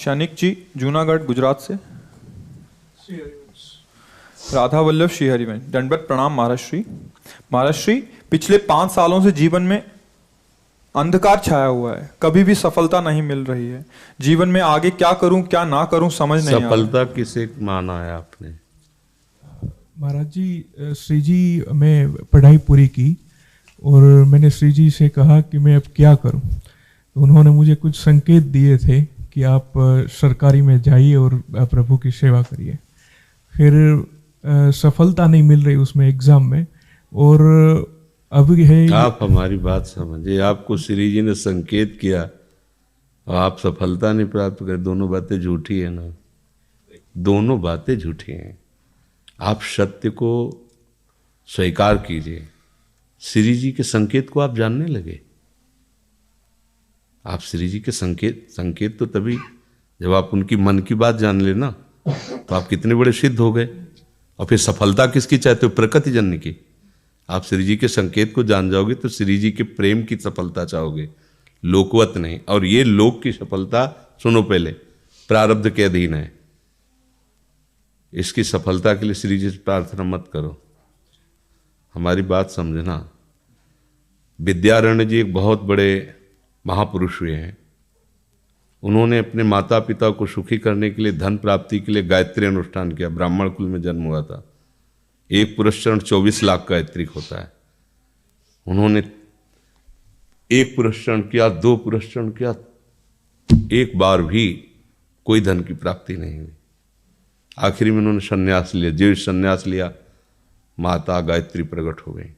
शनिक जी जूनागढ़ गुजरात से। राधा वल्लभ श्री हरिवंश। दंडवत प्रणाम महाराष्ट्री। महाराष्ट्री, पिछले 5 सालों से जीवन में अंधकार छाया हुआ है, कभी भी सफलता नहीं मिल रही है। जीवन में आगे क्या करूं क्या ना करूं समझ नहीं आ रहा। सफलता किसे माना है आपने? महाराज जी, श्री जी मैं पढ़ाई पूरी की और मैंने श्री जी से कहा कि मैं अब क्या करूं। तो उन्होंने मुझे कुछ संकेत दिए थे कि आप सरकारी में जाइए और प्रभु की सेवा करिए। फिर सफलता नहीं मिल रही उसमें एग्ज़ाम में, और अब है। आप हमारी बात समझिए, आपको श्री जी ने संकेत किया और आप सफलता नहीं प्राप्त कर, दोनों बातें झूठी है ना, दोनों बातें झूठी हैं। आप सत्य को स्वीकार कीजिए। श्री जी के संकेत को आप जानने लगे। आप श्री जी के संकेत तो तभी जब आप उनकी मन की बात जान लेना, तो आप कितने बड़े सिद्ध हो गए। और फिर सफलता किसकी चाहते हो? प्रकृति जन्य की। आप श्री जी के संकेत को जान जाओगे तो श्री जी के प्रेम की सफलता चाहोगे, लोकवत नहीं। और ये लोक की सफलता, सुनो पहले, प्रारब्ध के अधीन है। इसकी सफलता के लिए श्री जी से प्रार्थना मत करो, हमारी बात समझना। विद्यारण्य जी एक बहुत बड़े महापुरुष हुए हैं। उन्होंने अपने माता पिता को सुखी करने के लिए, धन प्राप्ति के लिए गायत्री अनुष्ठान किया। ब्राह्मण कुल में जन्म हुआ था। एक पुरस्चरण 24 लाख गायत्री होता है। उन्होंने एक पुरस्चरण किया, 2 पुरस्चरण किया, एक बार भी कोई धन की प्राप्ति नहीं हुई। आखिरी में उन्होंने संन्यास लिया। जो संन्यास लिया, माता गायत्री प्रकट हो गई।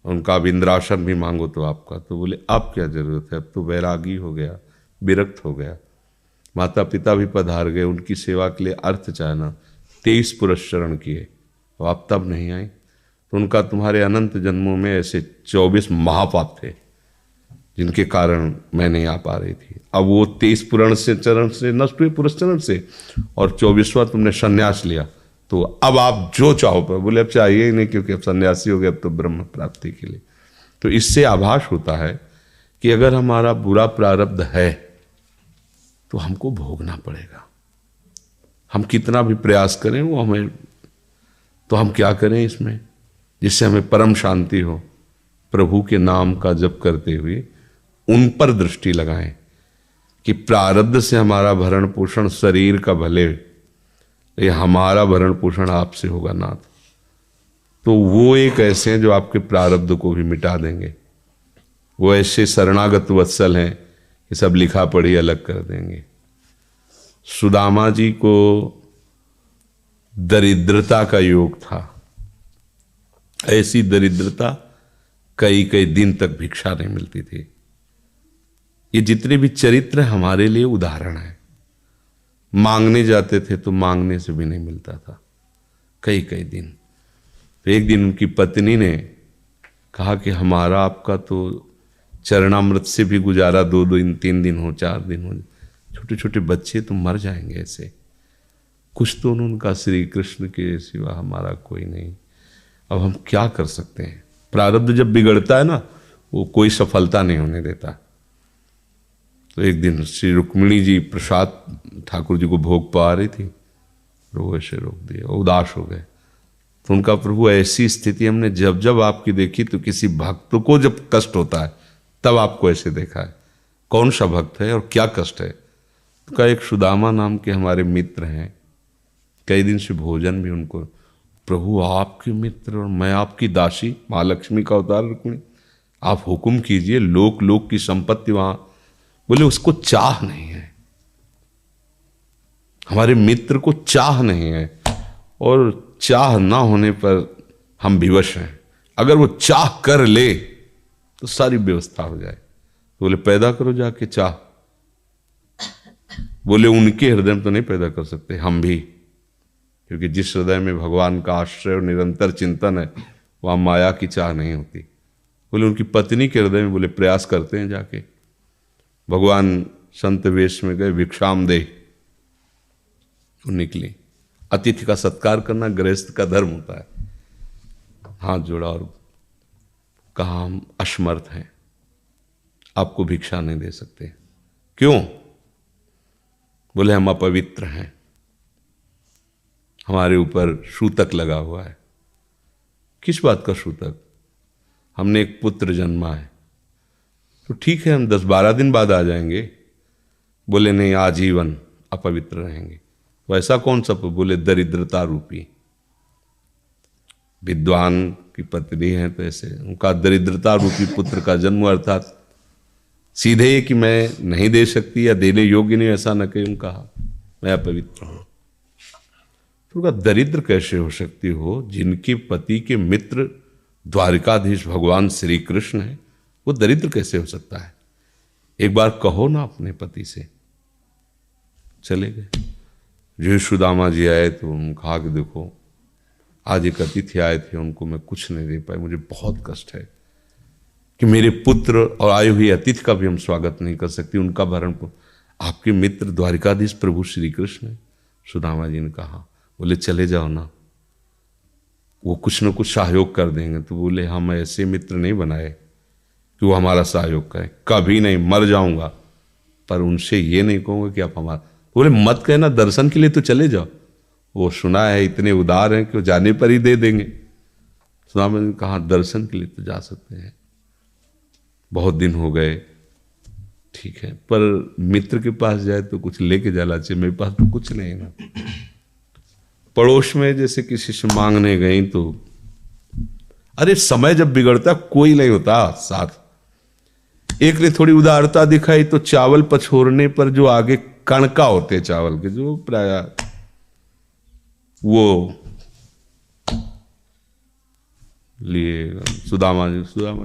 उनका अब इंद्रासन भी मांगो तो आपका, तो बोले अब क्या जरूरत है, अब तो वैरागी हो गया, विरक्त हो गया। माता पिता भी पधार गए, उनकी सेवा के लिए अर्थ चाहना। 23 पुरस्चरण किए, तो आप तब नहीं आए। तो उनका तुम्हारे अनंत जन्मों में ऐसे 24 महापाप थे जिनके कारण मैं नहीं आ पा रही थी। अब वो 23 पुराण से चरण से नष्ट हुए, पुरस्चरण से, और 24वां तुमने संन्यास लिया। तो अब आप जो चाहो पर, बोले अब चाहिए ही नहीं, क्योंकि अब सन्यासी हो गए, अब तो ब्रह्म प्राप्ति के लिए। तो इससे आभास होता है कि अगर हमारा बुरा प्रारब्ध है तो हमको भोगना पड़ेगा। हम कितना भी प्रयास करें वो हमें, तो हम क्या करें इसमें जिससे हमें परम शांति हो? प्रभु के नाम का जप करते हुए उन पर दृष्टि लगाएं कि प्रारब्ध से हमारा भरण पोषण शरीर का भले, ये हमारा भरण पोषण आपसे होगा नाथ। तो वो एक ऐसे हैं जो आपके प्रारब्ध को भी मिटा देंगे। वो ऐसे शरणागत वत्सल हैं कि सब लिखा पढ़ी अलग कर देंगे। सुदामा जी को दरिद्रता का योग था। ऐसी दरिद्रता, कई कई दिन तक भिक्षा नहीं मिलती थी। ये जितने भी चरित्र हमारे लिए उदाहरण है। मांगने जाते थे तो मांगने से भी नहीं मिलता था, कई कई दिन। तो एक दिन उनकी पत्नी ने कहा कि हमारा आपका तो चरणामृत से भी गुजारा 2 दिन 3 दिन हो, 4 दिन हो, छोटे छोटे बच्चे तो मर जाएंगे ऐसे। कुछ तो उन्होंने कहा, श्री कृष्ण के सिवा हमारा कोई नहीं, अब हम क्या कर सकते हैं। प्रारब्ध जब बिगड़ता है ना, वो कोई सफलता नहीं होने देता। तो एक दिन श्री रुक्मिणी जी प्रसाद ठाकुर जी को भोग पा रही थी, प्रभु ऐसे रोक दिया, उदास हो गए। तो उनका, प्रभु ऐसी स्थिति हमने जब जब आपकी देखी, तो किसी भक्त को जब कष्ट होता है तब आपको ऐसे देखा है। कौन सा भक्त है और क्या कष्ट है? तो कहा, एक सुदामा नाम के हमारे मित्र हैं, कई दिन से भोजन भी उनको। प्रभु आपके मित्र और मैं आपकी दासी, महालक्ष्मी का अवतार रुक्मिणी, आप हुक्म कीजिए, लोक लोक की संपत्ति वहां। बोले उसको चाह नहीं है, हमारे मित्र को चाह नहीं है, और चाह ना होने पर हम विवश हैं। अगर वो चाह कर ले तो सारी व्यवस्था हो जाए। तो बोले पैदा करो जाके चाह। बोले उनके हृदय में तो नहीं पैदा कर सकते, हम भी, क्योंकि जिस हृदय में भगवान का आश्रय और निरंतर चिंतन है, वहां माया की चाह नहीं होती। बोले उनकी पत्नी के हृदय में, बोले प्रयास करते हैं जाके। भगवान संत वेश में गए, भिक्षाम दे, वो निकली। अतिथि का सत्कार करना गृहस्थ का धर्म होता है। हाथ जोड़ा और कहा, हम असमर्थ हैं, आपको भिक्षा नहीं दे सकते। क्यों? बोले हम अपवित्र हैं, हमारे ऊपर सूतक लगा हुआ है। किस बात का सूतक? हमने एक पुत्र जन्मा है। तो ठीक है, हम 10-12 दिन बाद आ जाएंगे। बोले नहीं, आजीवन अपवित्र रहेंगे। तो ऐसा कौन सा? बोले दरिद्रता रूपी। विद्वान की पत्नी है तो ऐसे उनका दरिद्रता रूपी पुत्र का जन्म, अर्थात सीधे ये कि मैं नहीं दे सकती या देने योग्य नहीं, ऐसा न कहीं कहा, मैं अपवित्र हूं। तो उनका दरिद्र कैसे हो सकती हो? जिनके पति के मित्र द्वारिकाधीश भगवान श्री कृष्ण है, वो दरिद्र कैसे हो सकता है? एक बार कहो ना अपने पति से। चले गए। जो सुदामा जी आए तो उन्होंने कहा कि देखो आज एक अतिथि आए थे, उनको मैं कुछ नहीं दे पाई, मुझे बहुत कष्ट है कि मेरे पुत्र और आए हुए अतिथि का भी हम स्वागत नहीं कर सकते, उनका भरण आपके मित्र द्वारिकाधीश प्रभु श्री कृष्ण है। सुदामा जी ने कहा, बोले चले जाओ ना, वो कुछ न कुछ सहयोग कर देंगे। तो बोले हम ऐसे मित्र नहीं बनाए कि वो हमारा सहयोग करें, कभी नहीं, मर जाऊंगा पर उनसे ये नहीं कहूंगा कि आप हमारा। बोले मत कहना, दर्शन के लिए तो चले जाओ, वो सुना है इतने उदार हैं कि वो जाने पर ही दे देंगे। सुदामा जी ने कहा दर्शन के लिए तो जा सकते हैं, बहुत दिन हो गए, ठीक है, पर मित्र के पास जाए तो कुछ लेके जाना चाहिए, मेरे पास तो कुछ नहीं ना। पड़ोस में जैसे किसी से मांगने गई तो, अरे समय जब बिगड़ता कोई नहीं होता साथ। एक ने थोड़ी उदारता दिखाई तो चावल पछोरने पर जो आगे कणका होते चावल के, जो प्राय वो लिए सुदामा जी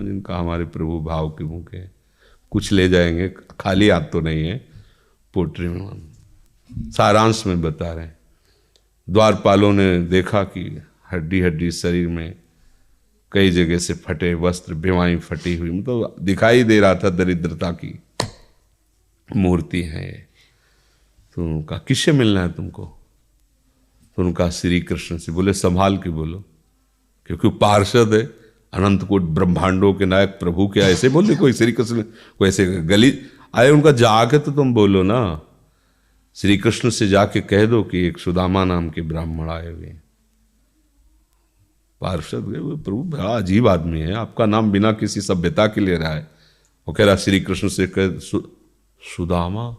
ने कहा हमारे प्रभु भाव के भूखे, कुछ ले जाएंगे, खाली हाथ तो नहीं है। पोट्री में सारांश में बता रहे हैं, द्वारपालों ने देखा कि हड्डी हड्डी शरीर में कई जगह से फटे वस्त्र, बेवाई फटी हुई, मतलब दिखाई दे रहा था दरिद्रता की मूर्ति है। तो उनका किससे मिलना है तुमको? तो उनका श्री कृष्ण से। बोले संभाल के बोलो, क्योंकि पार्षद है, अनंत कोट ब्रह्मांडों के नायक प्रभु के ऐसे बोले कोई श्री कृष्ण कोई ऐसे गली आए, उनका जाके तो तुम बोलो ना, श्री कृष्ण से जाके कह दो कि एक सुदामा नाम के ब्राह्मण आए हुए हैं। पार्षद गए, वो प्रभु बड़ा अजीब आदमी है, आपका नाम बिना किसी सभ्यता के ले रहा है। वो कह रहा श्री कृष्ण से कह, सुदामा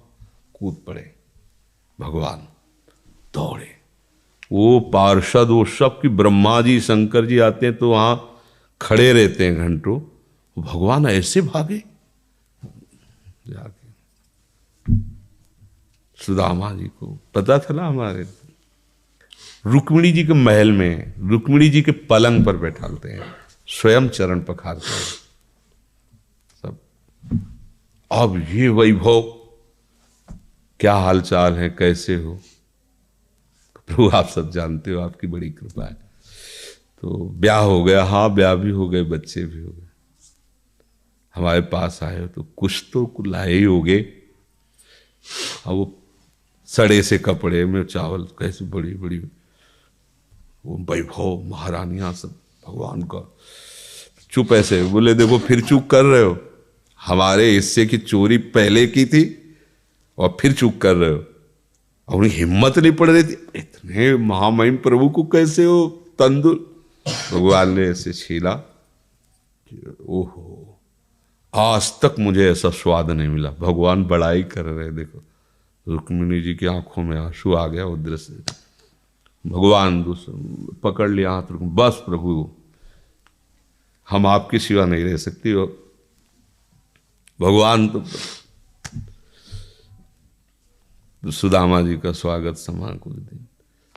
कूद पड़े, भगवान दौड़े। वो पार्षद, वो सब की ब्रह्मा जी शंकर जी आते हैं तो वहां खड़े रहते हैं घंटों, भगवान ऐसे भागे जाके। सुदामा जी को पता था ना, हमारे रुक्मिणी जी के महल में रुक्मिणी जी के पलंग पर बैठाते हैं, स्वयं चरण पखारते हैं सब। अब ये वैभव, क्या हालचाल है, कैसे हो? प्रभु आप सब जानते हो, आपकी बड़ी कृपा है। तो ब्याह हो गया, हाँ ब्याह भी हो गए, बच्चे भी हो गए। हमारे पास आए हो तो कुछ तो लाए ही होगे। अब वो सड़े से कपड़े में चावल, कैसे बड़ी बड़ी वो वैभव, महारानियां सब भगवान का। चुप ऐसे बोले, देखो फिर चूक कर रहे हो, हमारे हिस्से की चोरी पहले की थी और फिर चूक कर रहे हो। और उन्हें हिम्मत नहीं पड़ रही थी, इतने महामहिम प्रभु को कैसे हो तंदुल। भगवान ने ऐसे छीला, ओहो आज तक मुझे ऐसा स्वाद नहीं मिला। भगवान बड़ाई कर रहे, देखो रुक्मिणी जी की आंखों में आंसू आ गया उधर से। भगवान पकड़ लिया हाथ, बस प्रभु हम आपके सिवा नहीं रह सकती हो। भगवान तो सुदामा जी का स्वागत सम्मान कुछ दिन,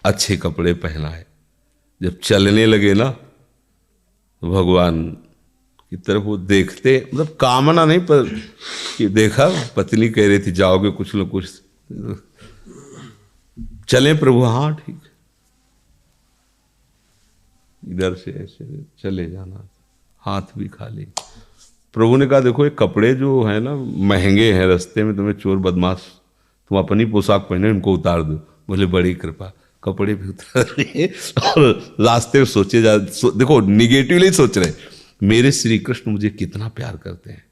अच्छे कपड़े पहनाए। जब चलने लगे ना तो भगवान की तरफ वो देखते, मतलब कामना नहीं पर कि देखा पत्नी कह रही थी जाओगे कुछ न कुछ, चले प्रभु, हाँ ठीक है, इधर से ऐसे चले जाना, हाथ भी खाली। प्रभु ने कहा देखो ये कपड़े जो है ना महंगे हैं, रास्ते में तुम्हें चोर बदमाश, तुम अपनी पोशाक पहने इनको उतार दो। बोले बड़ी कृपा, कपड़े भी उतार रहे और रास्ते में सोचे देखो निगेटिवली सोच रहे, मेरे श्री कृष्ण मुझे कितना प्यार करते हैं।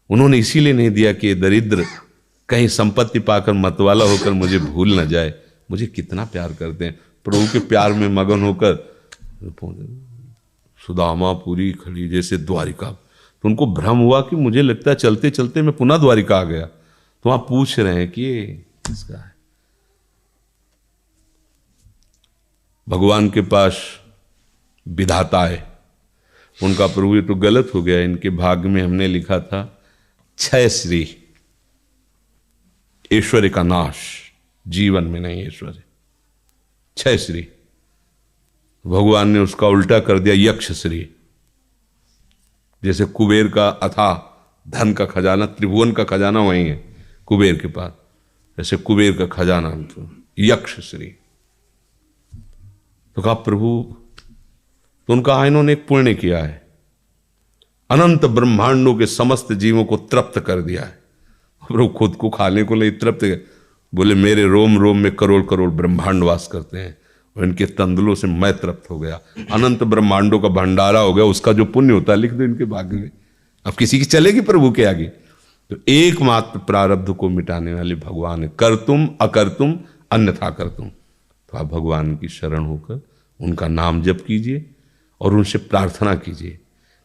उन्होंने इसीलिए नहीं दिया कि ये दरिद्र कहीं संपत्ति पाकर मतवाला होकर मुझे भूल न जाए। मुझे कितना प्यार करते हैं, प्रभु के प्यार में मगन होकर सुदामा पूरी खड़ी जैसे द्वारिका। तो उनको भ्रम हुआ कि मुझे लगता है चलते चलते मैं पुनः द्वारिका आ गया। तो वहां पूछ रहे हैं कि ये किसका है। भगवान के पास विधाता है, उनका प्रभु ये तो गलत हो गया, इनके भाग्य में हमने लिखा था क्षय श्री, ऐश्वर्य का नाश, जीवन में नहीं ऐश्वर्य, क्षय श्री। भगवान ने उसका उल्टा कर दिया यक्ष श्री। जैसे कुबेर का अथाह धन का खजाना, त्रिभुवन का खजाना वही है कुबेर के पास, ऐसे कुबेर का खजाना यक्ष श्री। तो कहा प्रभु, तो उनका इन्होंने एक पुण्य किया है, अनंत ब्रह्मांडों के समस्त जीवों को तृप्त कर दिया है। प्रभु खुद को खाने को नहीं तृप्त, बोले मेरे रोम रोम में करोड़ करोड़ ब्रह्मांड वास करते हैं और इनके तंदुलों से मैं तृप्त हो गया। अनंत ब्रह्मांडों का भंडारा हो गया, उसका जो पुण्य होता है लिख दो इनके भाग्य में। अब किसी की चलेगी प्रभु के आगे। तो एकमात्र प्रारब्ध को मिटाने वाले भगवान है, कर तुम अकर तुम अन्यथा कर तुम। तो आप भगवान की शरण होकर उनका नाम जप कीजिए और उनसे प्रार्थना कीजिए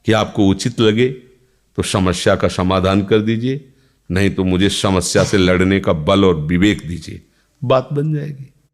कि आपको उचित लगे तो समस्या का समाधान कर दीजिए, नहीं तो मुझे समस्या से लड़ने का बल और विवेक दीजिए, बात बन जाएगी।